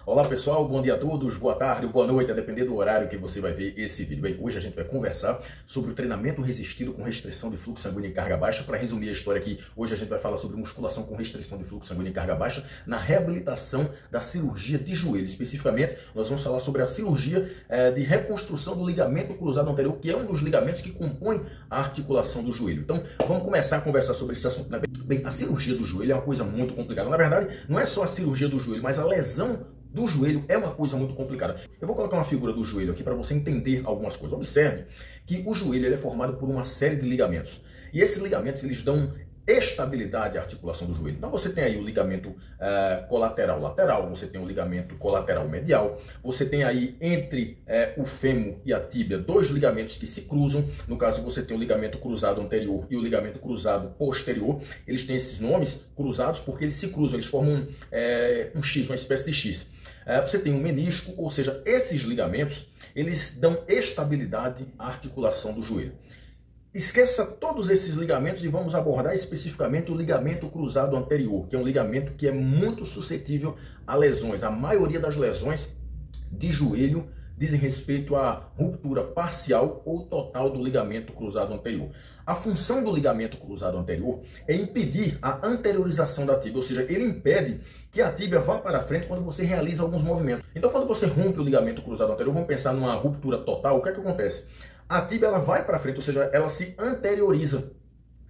Olá pessoal, bom dia a todos, boa tarde, boa noite, a depender do horário que você vai ver esse vídeo. Bem, hoje a gente vai conversar sobre o treinamento resistido com restrição de fluxo sanguíneo e carga baixa. Para resumir a história aqui, hoje a gente vai falar sobre musculação com restrição de fluxo sanguíneo e carga baixa na reabilitação da cirurgia de joelho. Especificamente, nós vamos falar sobre a cirurgia de reconstrução do ligamento cruzado anterior, que é um dos ligamentos que compõem a articulação do joelho. Então, vamos começar a conversar sobre esse assunto. Bem, a cirurgia do joelho é uma coisa muito complicada. Na verdade, não é só a cirurgia do joelho, mas a lesão do joelho é uma coisa muito complicada. Eu vou colocar uma figura do joelho aqui para você entender algumas coisas. Observe que o joelho ele é formado por uma série de ligamentos. E esses ligamentos eles dão estabilidade à articulação do joelho. Então você tem aí o ligamento colateral lateral, você tem o ligamento colateral medial, você tem aí entre o fêmur e a tíbia dois ligamentos que se cruzam. No caso você tem o ligamento cruzado anterior e o ligamento cruzado posterior. Eles têm esses nomes cruzados porque eles se cruzam, eles formam um X, uma espécie de X. Você tem um menisco, ou seja, esses ligamentos eles dão estabilidade à articulação do joelho. Esqueça todos esses ligamentos e vamos abordar especificamente o ligamento cruzado anterior, que é um ligamento que é muito suscetível a lesões. A maioria das lesões de joelho dizem respeito à ruptura parcial ou total do ligamento cruzado anterior. A função do ligamento cruzado anterior é impedir a anteriorização da tíbia, ou seja, ele impede que a tíbia vá para frente quando você realiza alguns movimentos. Então, quando você rompe o ligamento cruzado anterior, vamos pensar numa ruptura total, o que é que acontece? A tíbia ela vai para frente, ou seja, ela se anterioriza,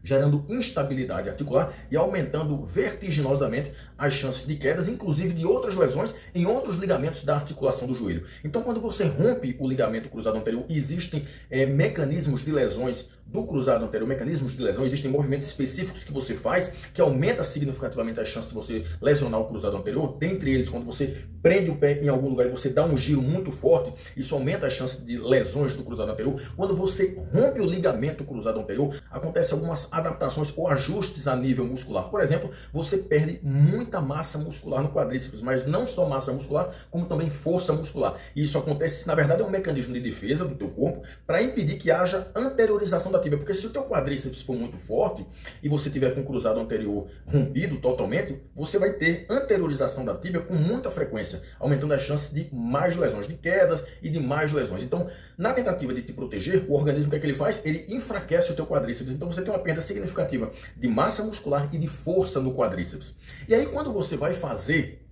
gerando instabilidade articular e aumentando vertiginosamente as chances de quedas, inclusive de outras lesões em outros ligamentos da articulação do joelho. Então, quando você rompe o ligamento cruzado anterior, existem mecanismos de lesões do cruzado anterior, mecanismos de lesão, existem movimentos específicos que você faz que aumenta significativamente as chances de você lesionar o cruzado anterior. Dentre eles, quando você prende o pé em algum lugar e você dá um giro muito forte, isso aumenta as chances de lesões do cruzado anterior. Quando você rompe o ligamento cruzado anterior, acontece algumas adaptações ou ajustes a nível muscular. Por exemplo, você perde muita massa muscular no quadríceps, mas não só massa muscular, como também força muscular. E isso acontece, na verdade, é um mecanismo de defesa do teu corpo para impedir que haja anteriorização da tíbia, porque se o teu quadríceps for muito forte e você tiver com o cruzado anterior rompido totalmente, você vai ter anteriorização da tíbia com muita frequência, aumentando as chances de mais lesões, de quedas e de mais lesões. Então, na tentativa de te proteger, o organismo, o que é que ele faz? Ele enfraquece o teu quadríceps. Então, você tem uma perda significativa de massa muscular e de força no quadríceps. E aí, quando você vai fazer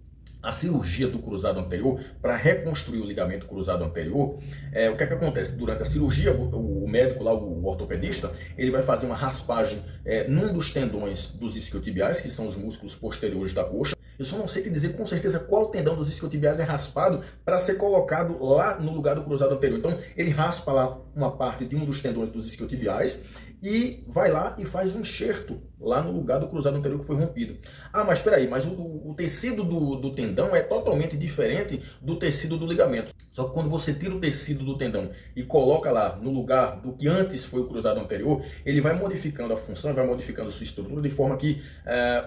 a cirurgia do cruzado anterior para reconstruir o ligamento cruzado anterior, o que é que acontece? Durante a cirurgia, o médico lá, o ortopedista, ele vai fazer uma raspagem num dos tendões dos isquiotibiais, que são os músculos posteriores da coxa. Eu só não sei te dizer com certeza qual tendão dos isquiotibiais é raspado para ser colocado lá no lugar do cruzado anterior. Então, ele raspa lá uma parte de um dos tendões dos isquiotibiais e vai lá e faz um enxerto lá no lugar do cruzado anterior que foi rompido. Ah, mas espera aí, mas o tecido do tendão é totalmente diferente do tecido do ligamento. Só que quando você tira o tecido do tendão e coloca lá no lugar do que antes foi o cruzado anterior, ele vai modificando a função, vai modificando a sua estrutura de forma que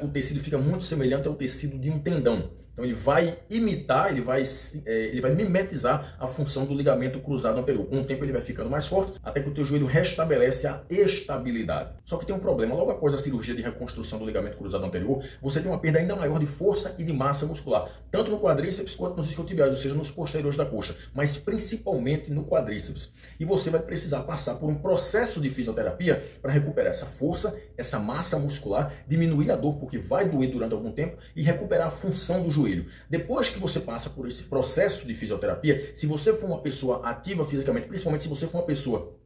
o tecido fica muito semelhante ao tecido de um tendão. Então ele vai imitar, ele vai mimetizar a função do ligamento cruzado anterior. Com o tempo ele vai ficando mais forte, até que o teu joelho restabelece a estabilidade. Só que tem um problema, logo após a cirurgia de reconstrução do ligamento cruzado anterior, você tem uma perda ainda maior de força e de massa muscular, tanto no quadríceps quanto nos isquiotibiais, ou seja, nos posteriores da coxa, mas principalmente no quadríceps. E você vai precisar passar por um processo de fisioterapia para recuperar essa força, essa massa muscular, diminuir a dor, porque vai doer durante algum tempo, e recuperar a função do joelho. Depois que você passa por esse processo de fisioterapia, se você for uma pessoa ativa fisicamente, principalmente se você for uma pessoa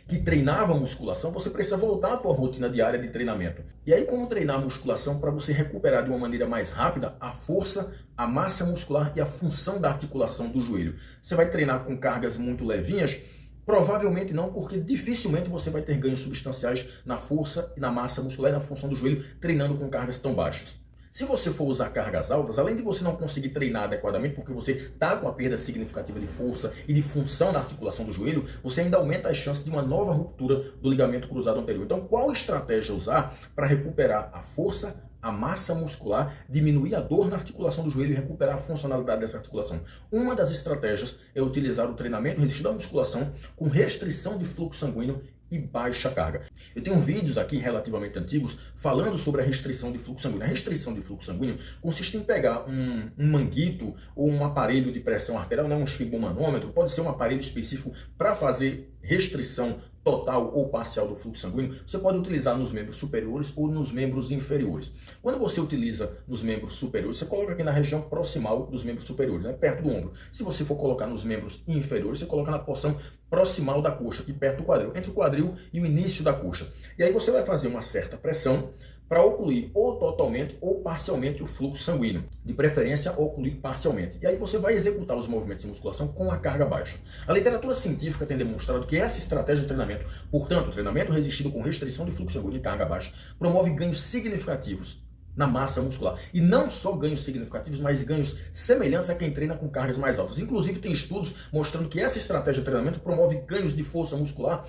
que treinava musculação, você precisa voltar à tua rotina diária de treinamento. E aí, como treinar a musculação para você recuperar de uma maneira mais rápida a força, a massa muscular e a função da articulação do joelho? Você vai treinar com cargas muito levinhas? Provavelmente não, porque dificilmente você vai ter ganhos substanciais na força, na massa muscular e na função do joelho treinando com cargas tão baixas. Se você for usar cargas altas, além de você não conseguir treinar adequadamente, porque você está com uma perda significativa de força e de função na articulação do joelho, você ainda aumenta as chances de uma nova ruptura do ligamento cruzado anterior. Então, qual estratégia usar para recuperar a força, a massa muscular, diminuir a dor na articulação do joelho e recuperar a funcionalidade dessa articulação? Uma das estratégias é utilizar o treinamento resistido à musculação com restrição de fluxo sanguíneo e baixa carga. Eu tenho vídeos aqui relativamente antigos falando sobre a restrição de fluxo sanguíneo. A restrição de fluxo sanguíneo consiste em pegar um manguito ou um aparelho de pressão arterial, não um esfigomanômetro, pode ser um aparelho específico para fazer restrição total ou parcial do fluxo sanguíneo. Você pode utilizar nos membros superiores ou nos membros inferiores. Quando você utiliza nos membros superiores, você coloca aqui na região proximal dos membros superiores, né, perto do ombro. Se você for colocar nos membros inferiores, você coloca na porção proximal da coxa, aqui perto do quadril, entre o quadril e o início da coxa. E aí você vai fazer uma certa pressão para ocluir ou totalmente ou parcialmente o fluxo sanguíneo, de preferência ocluir parcialmente. E aí você vai executar os movimentos de musculação com a carga baixa. A literatura científica tem demonstrado que essa estratégia de treinamento, portanto, o treinamento resistido com restrição de fluxo sanguíneo e carga baixa, promove ganhos significativos na massa muscular. E não só ganhos significativos, mas ganhos semelhantes a quem treina com cargas mais altas. Inclusive, tem estudos mostrando que essa estratégia de treinamento promove ganhos de força muscular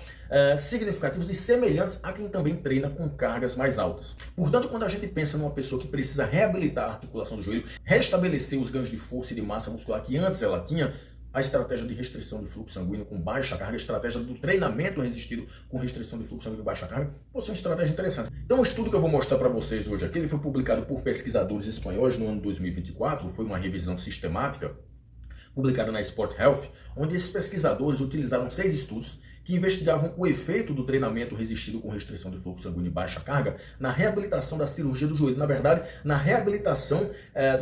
significativos e semelhantes a quem também treina com cargas mais altas. Portanto, quando a gente pensa numa pessoa que precisa reabilitar a articulação do joelho, restabelecer os ganhos de força e de massa muscular que antes ela tinha, a estratégia de restrição de fluxo sanguíneo com baixa carga, a estratégia do treinamento resistido com restrição de fluxo sanguíneo e baixa carga, pode ser uma estratégia interessante. Então, o estudo que eu vou mostrar para vocês hoje aqui, ele foi publicado por pesquisadores espanhóis no ano 2024, foi uma revisão sistemática, publicada na Sport Health, onde esses pesquisadores utilizaram 6 estudos que investigavam o efeito do treinamento resistido com restrição de fluxo sanguíneo e baixa carga na reabilitação da cirurgia do joelho. Na verdade, na reabilitação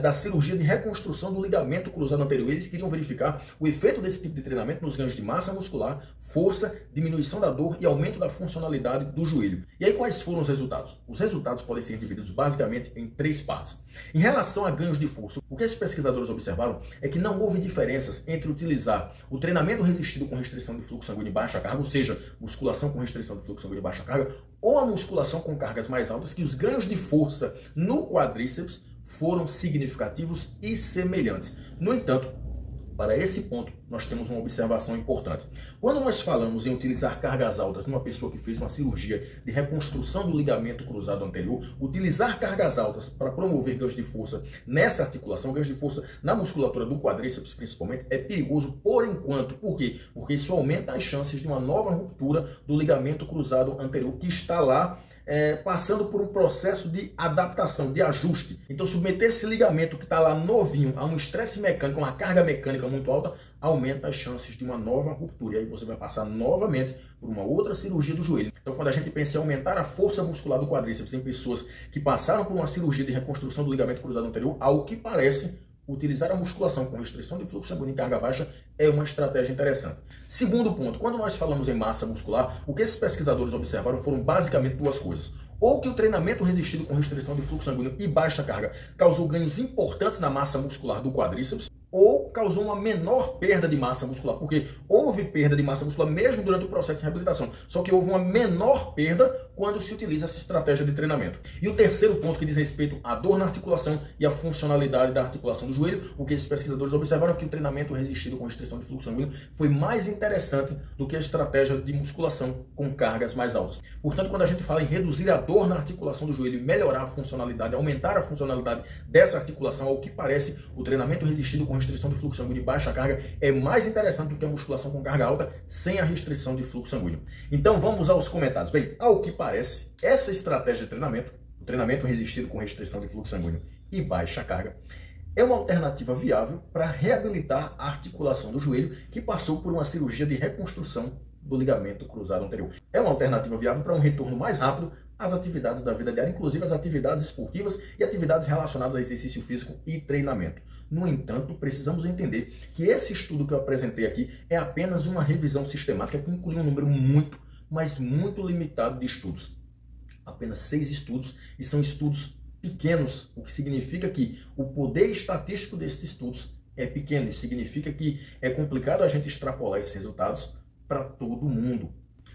da cirurgia de reconstrução do ligamento cruzado anterior. Eles queriam verificar o efeito desse tipo de treinamento nos ganhos de massa muscular, força, diminuição da dor e aumento da funcionalidade do joelho. E aí, quais foram os resultados? Os resultados podem ser divididos basicamente em 3 partes. Em relação a ganhos de força, o que esses pesquisadores observaram é que não houve diferenças entre utilizar o treinamento resistido com restrição de fluxo sanguíneo e baixa carga, ou seja, musculação com restrição de fluxo sanguíneo e baixa carga, ou a musculação com cargas mais altas, que os ganhos de força no quadríceps foram significativos e semelhantes. No entanto, para esse ponto, nós temos uma observação importante. Quando nós falamos em utilizar cargas altas numa pessoa que fez uma cirurgia de reconstrução do ligamento cruzado anterior, utilizar cargas altas para promover ganhos de força nessa articulação, ganhos de força na musculatura do quadríceps principalmente, é perigoso por enquanto. Por quê? Porque isso aumenta as chances de uma nova ruptura do ligamento cruzado anterior que está lá passando por um processo de adaptação, de ajuste. Então, submeter esse ligamento que está lá novinho a um estresse mecânico, uma carga mecânica muito alta, aumenta as chances de uma nova ruptura. E aí você vai passar novamente por uma outra cirurgia do joelho. Então, quando a gente pensa em aumentar a força muscular do quadríceps em pessoas que passaram por uma cirurgia de reconstrução do ligamento cruzado anterior, ao que parece, utilizar a musculação com restrição de fluxo sanguíneo e carga baixa é uma estratégia interessante. Segundo ponto, quando nós falamos em massa muscular, o que esses pesquisadores observaram foram basicamente 2 coisas. Ou que o treinamento resistido com restrição de fluxo sanguíneo e baixa carga causou ganhos importantes na massa muscular do quadríceps, ou causou uma menor perda de massa muscular, porque houve perda de massa muscular mesmo durante o processo de reabilitação, só que houve uma menor perda quando se utiliza essa estratégia de treinamento. E o terceiro ponto, que diz respeito à dor na articulação e à funcionalidade da articulação do joelho, o que esses pesquisadores observaram é que o treinamento resistido com restrição de fluxo sanguíneo foi mais interessante do que a estratégia de musculação com cargas mais altas. Portanto, quando a gente fala em reduzir a dor na articulação do joelho e melhorar a funcionalidade, aumentar a funcionalidade dessa articulação, ao que parece, o treinamento resistido com restrição de fluxo sanguíneo e baixa carga é mais interessante do que a musculação com carga alta sem a restrição de fluxo sanguíneo. Então vamos aos comentários. Bem, ao que parece, essa estratégia de treinamento, o treinamento resistido com restrição de fluxo sanguíneo e baixa carga, é uma alternativa viável para reabilitar a articulação do joelho que passou por uma cirurgia de reconstrução do ligamento cruzado anterior. É uma alternativa viável para um retorno mais rápido às atividades da vida diária, inclusive as atividades esportivas e atividades relacionadas a exercício físico e treinamento. No entanto, precisamos entender que esse estudo que eu apresentei aqui é apenas uma revisão sistemática que inclui um número muito, mas muito limitado de estudos. Apenas 6 estudos, e são estudos pequenos, o que significa que o poder estatístico desses estudos é pequeno. Isso significa que é complicado a gente extrapolar esses resultados para todo mundo.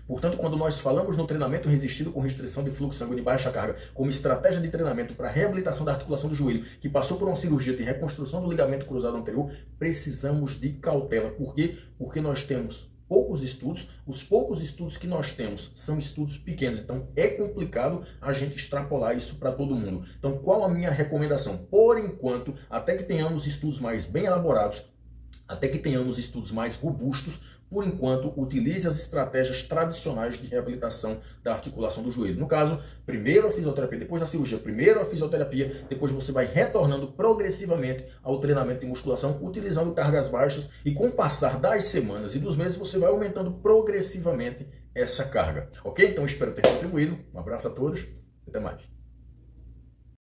Portanto, quando nós falamos no treinamento resistido com restrição de fluxo sanguíneo e baixa carga como estratégia de treinamento para reabilitação da articulação do joelho, que passou por uma cirurgia de reconstrução do ligamento cruzado anterior, precisamos de cautela. Por quê? Porque nós temos poucos estudos, os poucos estudos que nós temos são estudos pequenos, então é complicado a gente extrapolar isso para todo mundo. Então, qual a minha recomendação? Por enquanto, até que tenhamos estudos mais bem elaborados, até que tenhamos estudos mais robustos, por enquanto, utilize as estratégias tradicionais de reabilitação da articulação do joelho. No caso, primeiro a fisioterapia, depois da cirurgia, primeiro a fisioterapia, depois você vai retornando progressivamente ao treinamento de musculação, utilizando cargas baixas, e com o passar das semanas e dos meses, você vai aumentando progressivamente essa carga. Ok? Então, espero ter contribuído. Um abraço a todos e até mais.